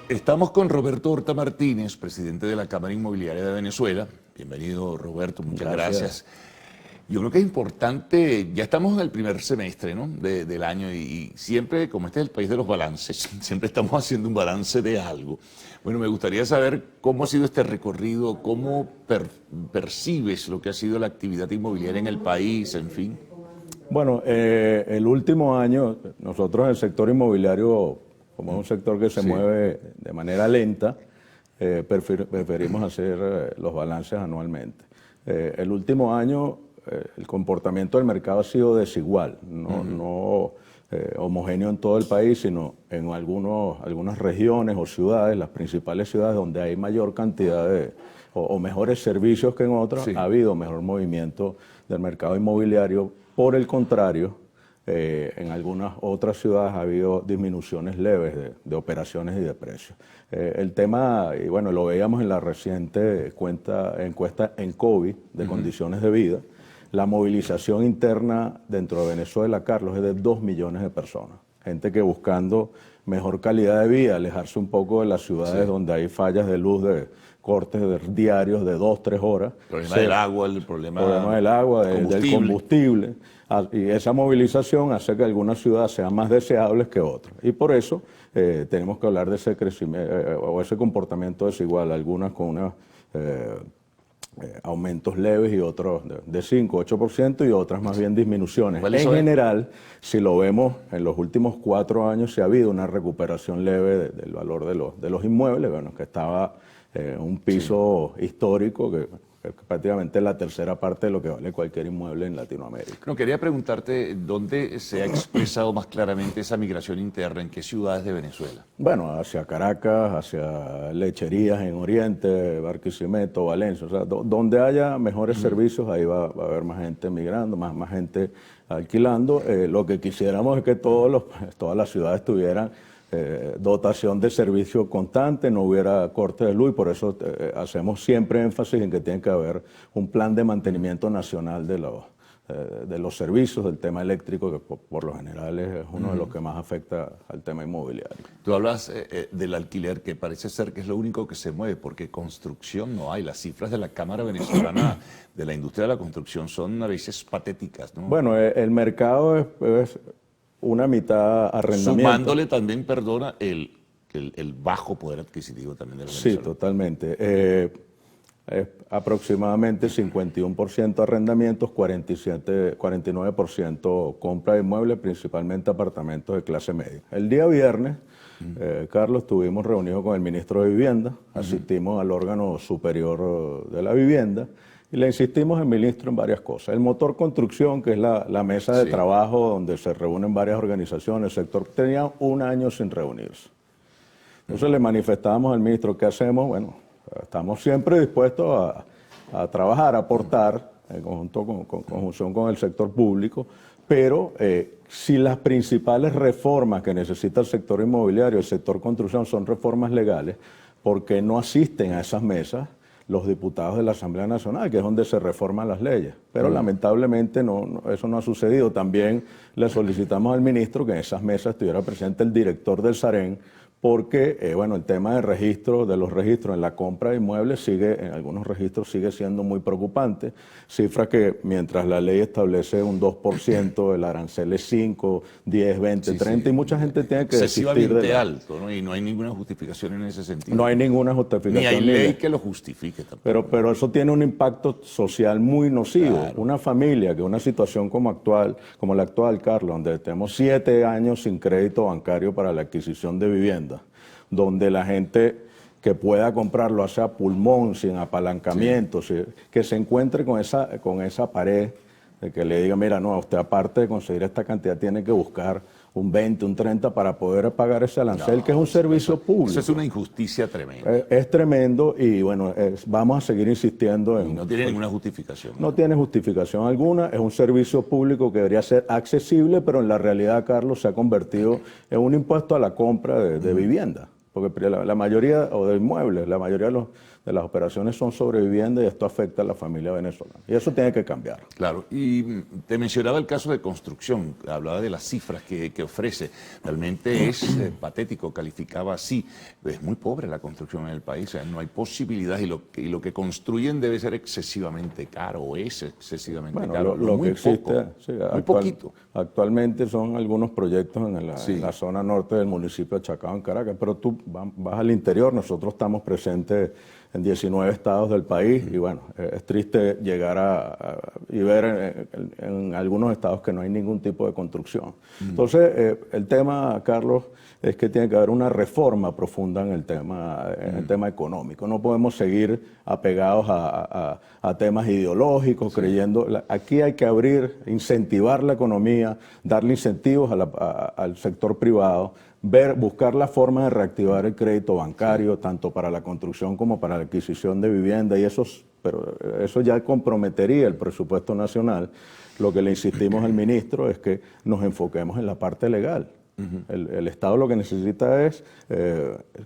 Estamos con Roberto Horta Martínez, presidente de la Cámara Inmobiliaria de Venezuela. Bienvenido, Roberto, muchas gracias. Yo creo que es importante, ya estamos en el primer semestre, ¿no?, del año y siempre, como este es el país de los balances, siempre estamos haciendo un balance de algo. Bueno, me gustaría saber cómo ha sido este recorrido, cómo percibes lo que ha sido la actividad inmobiliaria en el país, en fin. Bueno, el último año, nosotros en el sector inmobiliario, como es un sector que se mueve de manera lenta, preferimos hacer los balances anualmente. El último año, el comportamiento del mercado ha sido desigual, no homogéneo en todo el país, sino en algunas regiones o ciudades, las principales ciudades donde hay mayor cantidad o mejores servicios que en otras, ha habido mejor movimiento del mercado inmobiliario. Por el contrario, en algunas otras ciudades ha habido disminuciones leves de operaciones y de precios. El tema, y bueno, lo veíamos en la reciente encuesta en COVID de condiciones de vida, la movilización interna dentro de Venezuela, Carlos, es de 2 millones de personas. Gente que buscando mejor calidad de vida, alejarse un poco de las ciudades donde hay fallas de luz, de cortes diarios de 2-3 horas. El problema del agua, el problema del agua, del combustible. Y esa movilización hace que algunas ciudades sean más deseables que otras. Y por eso tenemos que hablar de ese crecimiento o ese comportamiento desigual, algunas con unos aumentos leves y otros de 5-8% y otras más bien disminuciones. En general, si lo vemos en los últimos 4 años, sí ha habido una recuperación leve del valor de los inmuebles, bueno, que estaba un piso histórico que prácticamente la tercera parte de lo que vale cualquier inmueble en Latinoamérica. No, quería preguntarte dónde se ha expresado más claramente esa migración interna, en qué ciudades de Venezuela. Bueno, hacia Caracas, hacia Lecherías en Oriente, Barquisimeto, Valencia, o sea, donde haya mejores servicios, ahí va a haber más gente migrando, más gente alquilando. Lo que quisiéramos es que todas las ciudades tuvieran dotación de servicio constante, no hubiera corte de luz, y por eso hacemos siempre énfasis en que tiene que haber un plan de mantenimiento nacional de los servicios, del tema eléctrico, que por lo general es uno de los que más afecta al tema inmobiliario. Tú hablas del alquiler, que parece ser que es lo único que se mueve, porque construcción no hay. Las cifras de la Cámara Venezolana de la Industria de la Construcción son a veces patéticas, ¿no? Bueno, el mercado es una mitad arrendamiento. Sumándole también, perdona, el bajo poder adquisitivo también del venezolano. Sí, totalmente. Es aproximadamente 51% arrendamientos, 49% compra de inmuebles, principalmente apartamentos de clase media. El día viernes, Carlos, estuvimos reunidos con el ministro de Vivienda, asistimos al órgano superior de la vivienda, y le insistimos al ministro en varias cosas. El motor construcción, que es la mesa de trabajo donde se reúnen varias organizaciones, el sector tenía 1 año sin reunirse. Entonces le manifestábamos al ministro, ¿qué hacemos? Bueno, estamos siempre dispuestos a trabajar, a aportar en conjunción con el sector público, pero si las principales reformas que necesita el sector inmobiliario, el sector construcción, son reformas legales, ¿por qué no asisten a esas mesas los diputados de la Asamblea Nacional, que es donde se reforman las leyes? Pero lamentablemente eso no ha sucedido. También le solicitamos al ministro que en esas mesas estuviera presente el director del SAREN, porque bueno, el tema de los registros en la compra de inmuebles en algunos registros sigue siendo muy preocupante. Cifras que mientras la ley establece un 2%, el arancel es 5, 10, 20, 30, y mucha gente tiene que desistir de excesivamente alto, ¿no? Y no hay ninguna justificación en ese sentido. No hay ninguna justificación. Ni hay ley que lo justifique tampoco. Pero eso tiene un impacto social muy nocivo. Claro. Una familia que una situación como la actual, Carlos, donde tenemos 7 años sin crédito bancario para la adquisición de vivienda, donde la gente que pueda comprarlo hacia pulmón, sin apalancamiento, que se encuentre con esa pared, de que le diga, mira, no, usted aparte de conseguir esta cantidad tiene que buscar un 20, un 30 para poder pagar ese arancel, que es un servicio público. Eso es una injusticia tremenda. Es tremendo y bueno, vamos a seguir insistiendo en... Y no tiene ninguna justificación. No tiene justificación alguna, es un servicio público que debería ser accesible, pero en la realidad, Carlos, se ha convertido en un impuesto a la compra de vivienda. Porque la mayoría, o de inmuebles, la mayoría de de las operaciones son sobre vivienda y esto afecta a la familia venezolana. Y eso tiene que cambiar. Claro, y te mencionaba el caso de construcción, hablaba de las cifras que ofrece. Realmente es patético, calificaba así. Es muy pobre la construcción en el país, o sea, no hay posibilidades y lo que construyen debe ser excesivamente caro, o es excesivamente caro. Lo muy que existe, poco, sí, muy poquito. Actualmente son algunos proyectos en la zona norte del municipio de Chacao, en Caracas, pero tú vas al interior, nosotros estamos presentes en 19 estados del país y bueno, es triste llegar y ver en algunos estados que no hay ningún tipo de construcción. Entonces, el tema, Carlos, es que tiene que haber una reforma profunda en el tema económico. No podemos seguir apegados a temas ideológicos, creyendo. Aquí hay que abrir, incentivar la economía, darle incentivos al sector privado, buscar la forma de reactivar el crédito bancario, tanto para la construcción como para la adquisición de vivienda, pero eso ya comprometería el presupuesto nacional. Lo que le insistimos al ministro es que nos enfoquemos en la parte legal. El Estado lo que necesita es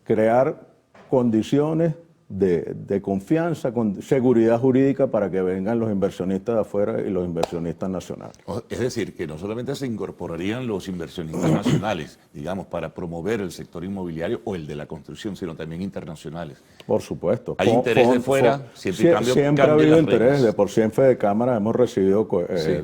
crear condiciones de confianza, con seguridad jurídica para que vengan los inversionistas de afuera y los inversionistas nacionales. Es decir, que no solamente se incorporarían los inversionistas nacionales, digamos, para promover el sector inmobiliario o el de la construcción, sino también internacionales. Por supuesto. Hay interés de fuera, siempre ha habido interés. De por sí en Fede Cámara hemos recibido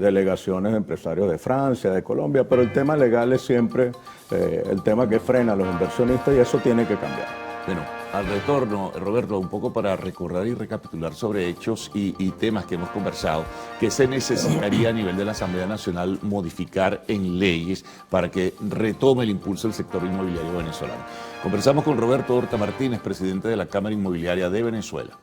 delegaciones de empresarios de Francia, de Colombia, pero el tema legal es siempre el tema que frena a los inversionistas y eso tiene que cambiar. Bueno, al retorno, Roberto, un poco para recordar y recapitular sobre hechos y temas que hemos conversado, que se necesitaría a nivel de la Asamblea Nacional modificar en leyes para que retome el impulso del sector inmobiliario venezolano. Conversamos con Roberto Horta Martínez, presidente de la Cámara Inmobiliaria de Venezuela.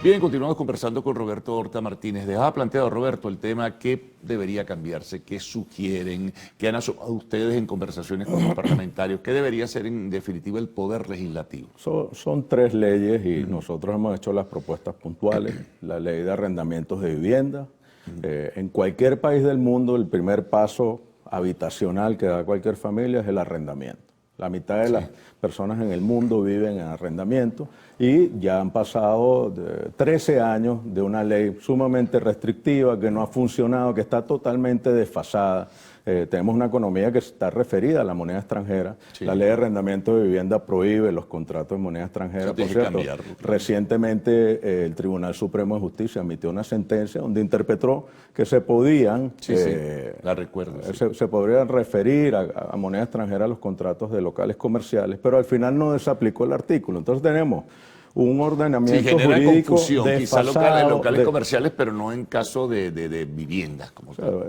Bien, continuamos conversando con Roberto Horta Martínez. Dejaba planteado, Roberto, el tema que debería cambiarse, qué sugieren, qué han asomado ustedes en conversaciones con los parlamentarios, qué debería ser en definitiva el poder legislativo. Son 3 leyes y nosotros hemos hecho las propuestas puntuales. La ley de arrendamientos de vivienda. En cualquier país del mundo el primer paso habitacional que da cualquier familia es el arrendamiento. La mitad de las personas en el mundo viven en arrendamiento y ya han pasado 13 años de una ley sumamente restrictiva que no ha funcionado, que está totalmente desfasada. Tenemos una economía que está referida a la moneda extranjera. Sí. La ley de arrendamiento de vivienda prohíbe los contratos de moneda extranjera. Por cierto, recientemente el Tribunal Supremo de Justicia emitió una sentencia donde interpretó que se podían, la recuerdo, se podrían referir a moneda extranjera a los contratos de locales comerciales, pero al final no desaplicó el artículo. Entonces tenemos un ordenamiento jurídico quizá locales comerciales, pero no en caso de viviendas.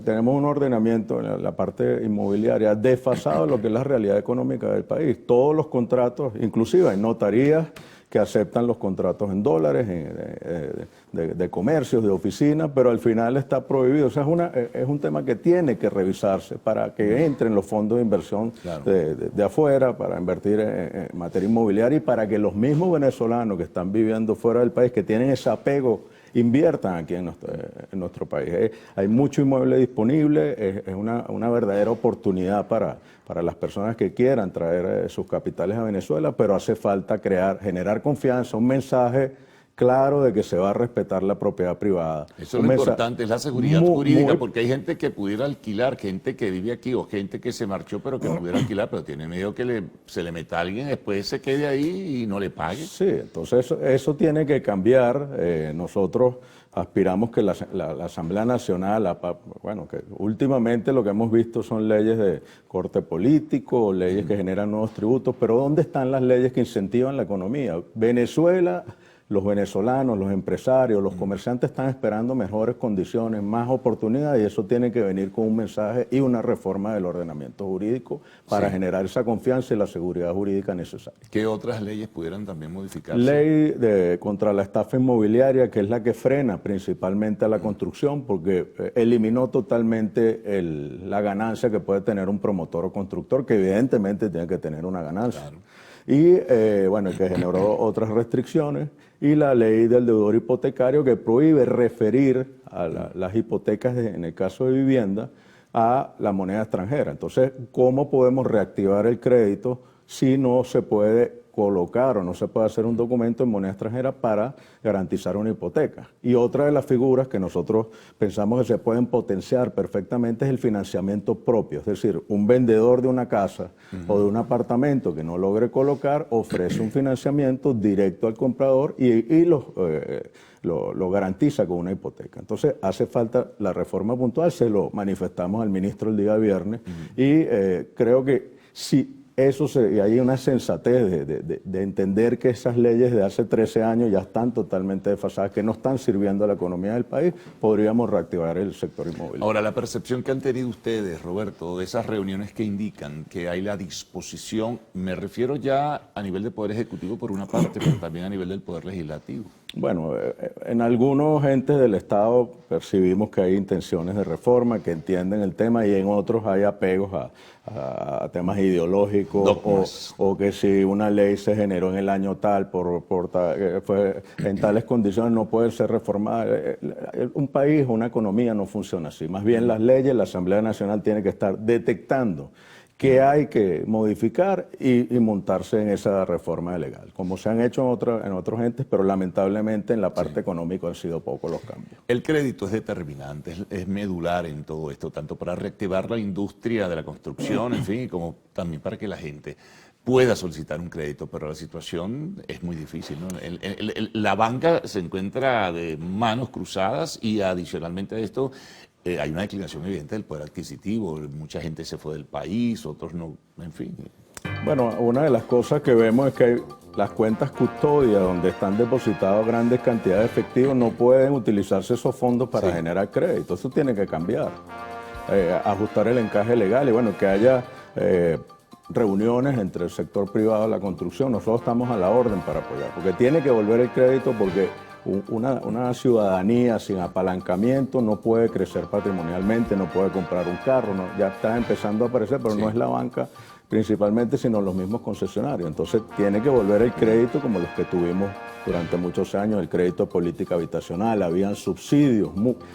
Tenemos un ordenamiento en la parte inmobiliaria desfasado de lo que es la realidad económica del país. Todos los contratos, inclusive hay notarías que aceptan los contratos en dólares, de comercios, de oficinas, pero al final está prohibido. O sea, es un tema que tiene que revisarse para que entren los fondos de inversión de afuera, para invertir en materia inmobiliaria y para que los mismos venezolanos que están viviendo fuera del país, que tienen ese apego, inviertan aquí en nuestro país. Hay mucho inmueble disponible, es una verdadera oportunidad para las personas que quieran traer sus capitales a Venezuela, pero hace falta generar confianza, un mensaje claro de que se va a respetar la propiedad privada. Eso es lo importante, es la seguridad jurídica, porque hay gente que pudiera alquilar, gente que vive aquí o gente que se marchó pero que pudiera alquilar, pero tiene miedo que se le meta a alguien, después se quede ahí y no le pague. Sí, entonces eso tiene que cambiar. Nosotros aspiramos que la Asamblea Nacional, que últimamente lo que hemos visto son leyes de corte político, leyes que generan nuevos tributos, pero ¿dónde están las leyes que incentivan la economía? Venezuela, los venezolanos, los empresarios, los comerciantes están esperando mejores condiciones, más oportunidades, y eso tiene que venir con un mensaje y una reforma del ordenamiento jurídico para generar esa confianza y la seguridad jurídica necesaria. ¿Qué otras leyes pudieran también modificarse? Ley contra la estafa inmobiliaria, que es la que frena principalmente a la construcción, porque eliminó totalmente la ganancia que puede tener un promotor o constructor, que evidentemente tiene que tener una ganancia. Claro. y bueno, que generó otras restricciones, y la ley del deudor hipotecario que prohíbe referir a las hipotecas en el caso de vivienda a la moneda extranjera. Entonces, ¿cómo podemos reactivar el crédito si no se puede colocar o no se puede hacer un documento en moneda extranjera para garantizar una hipoteca? Y otra de las figuras que nosotros pensamos que se pueden potenciar perfectamente es el financiamiento propio. Es decir, un vendedor de una casa o de un apartamento que no logre colocar ofrece un financiamiento directo al comprador y lo garantiza con una hipoteca. Entonces, hace falta la reforma puntual, se lo manifestamos al ministro el día viernes y creo que si y hay una sensatez de entender que esas leyes de hace 13 años ya están totalmente desfasadas, que no están sirviendo a la economía del país, podríamos reactivar el sector inmobiliario. Ahora, la percepción que han tenido ustedes, Roberto, de esas reuniones que indican que hay la disposición, me refiero ya a nivel de Poder Ejecutivo por una parte, pero también a nivel del Poder Legislativo. Bueno, en algunos entes del Estado percibimos que hay intenciones de reforma, que entienden el tema, y en otros hay apegos a temas ideológicos o que si una ley se generó en el año tal, fue en tales condiciones, no puede ser reformada. Un país o una economía no funciona así. Más bien las leyes, la Asamblea Nacional tiene que estar detectando que hay que modificar y montarse en esa reforma legal, como se han hecho en otros entes, pero lamentablemente en la parte económica han sido pocos los cambios. El crédito es determinante, es medular en todo esto, tanto para reactivar la industria de la construcción, en fin, como también para que la gente pueda solicitar un crédito, pero la situación es muy difícil, ¿no? La banca se encuentra de manos cruzadas y adicionalmente a esto, hay una declinación evidente del poder adquisitivo, mucha gente se fue del país, otros no, en fin. Bueno, una de las cosas que vemos es que las cuentas custodias donde están depositadas grandes cantidades de efectivo no pueden utilizarse esos fondos para generar crédito. Eso tiene que cambiar, ajustar el encaje legal y bueno, que haya reuniones entre el sector privado y la construcción. Nosotros estamos a la orden para apoyar, porque tiene que volver el crédito porque una ciudadanía sin apalancamiento no puede crecer patrimonialmente, no puede comprar un carro, ya está empezando a aparecer, pero no es la banca principalmente, sino los mismos concesionarios. Entonces tiene que volver el crédito como los que tuvimos durante muchos años, el crédito de política habitacional, habían subsidios,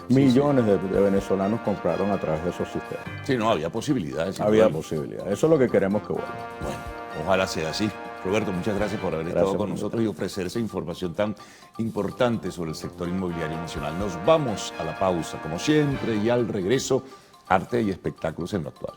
millones de venezolanos compraron a través de esos sistemas. Sí, no, había posibilidades. Había posibilidades, eso es lo que queremos que vuelva. Bueno, ojalá sea así. Roberto, muchas gracias por haber estado con nosotros y ofrecer esa información tan importante sobre el sector inmobiliario nacional. Nos vamos a la pausa, como siempre, y al regreso, arte y espectáculos en lo actual.